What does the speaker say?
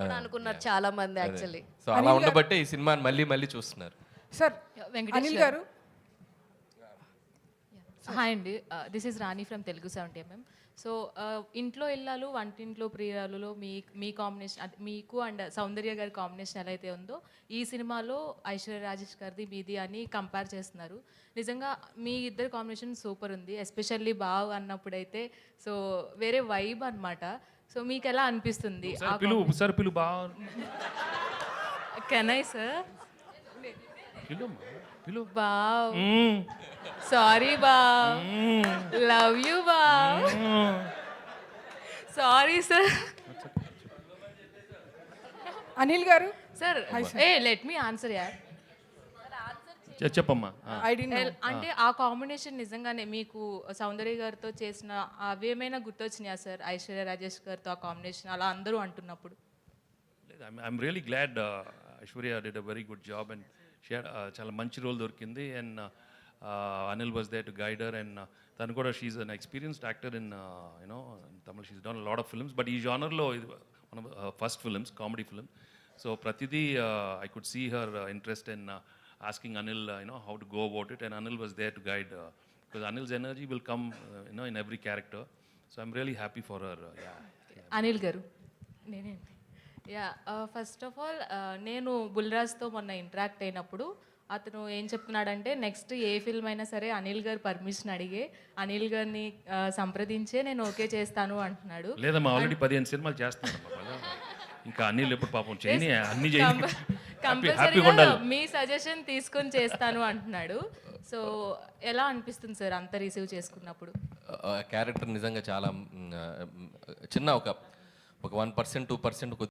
కూడా అనుకున్నారు చాలా మంది యాక్చువల్లీ. సో అలా ఉండబట్టే ఈ సినిమాని మళ్ళీ మళ్ళీ చూస్తున్నారు. సార్ వెంకటేష్ అనిల్ గారు హాయ్ అండి, this is Rani from Telugu 70mm. So ఇంట్లో ఇల్లాలు వంటింట్లో ప్రియురాలులో మీ కాంబినేషన్, మీకు అండ్ సౌందర్య గారి కాంబినేషన్ ఎలా అయితే ఉందో ఈ సినిమాలో ఐశ్వర్య రాజేష్ గారిది మీది అని కంపేర్ చేస్తున్నారు. నిజంగా మీ ఇద్దరు కాంబినేషన్ సూపర్ ఉంది, ఎస్పెషల్లీ బావ్ అన్నప్పుడైతే సో వేరే వైబ్ అన్నమాట. సో మీకు ఎలా అనిపిస్తుంది? సార్ పిలు బాగా కెన్ ఐ సార్? పిలు బావ్, సారీ బావ్, లవ్ యూ బావ్, సారీ సార్. అనిల్ గారు సార్ లెట్ మీ ఆన్సర్ యార్. చెప్పమ్మా. ఐ డి అంటే ఆ కాంబినేషన్ నిజంగానే మీకు సౌందర్య గారితో చేసిన అవేమైనా గుర్తొచ్చినాయా సార్? ఐశ్వర్య రాజేష్ గారితో ఆ కాంబినేషన్ అలా అందరూ అంటున్నప్పుడు. I'm really glad Aishwarya did a very good job and she చాలా మంచి రోల్ దొరికింది. And Anil was there to guide her. And తను కూడా she an experienced actor in you know Tamil. She done lot of films, but ఈ జానర్లో ఇది one of first films, comedy film. So ప్రతిదీ I could see her interest in asking Anil, how to go about it, and Anil was there to guide, because Anil's energy will come, in every character. So I'm really happy for her. Anil గారు నేనేంటి first of all నేను బుల్రాజ్తో మొన్న interact అయినప్పుడు అతను ఏం చెప్తున్నాడంటే next a film అయినా సరే అనిల్ గారు పర్మిషన్ అడిగే అనిల్ గారిని సంప్రదించే నేను ఓకే చేస్తాను అంటున్నాడు. లేదమ్మా, ఆల్రెడీ 15 సినిమాలు చేస్తున్నాను. ఇంకా అనిల్ ఎప్పుడు పాపం చేయని అన్ని చేయాలి, కంపల్సరీగా మీ సజెషన్ తీసుకొని చేస్తాను అంటున్నాడు. సో ఎలా అనిపిస్తుంది సార్ అంత రిసీవ్ చేసుకున్నప్పుడు? క్యారెక్టర్ నిజంగా చాలా చిన్న ఒక 1% 2%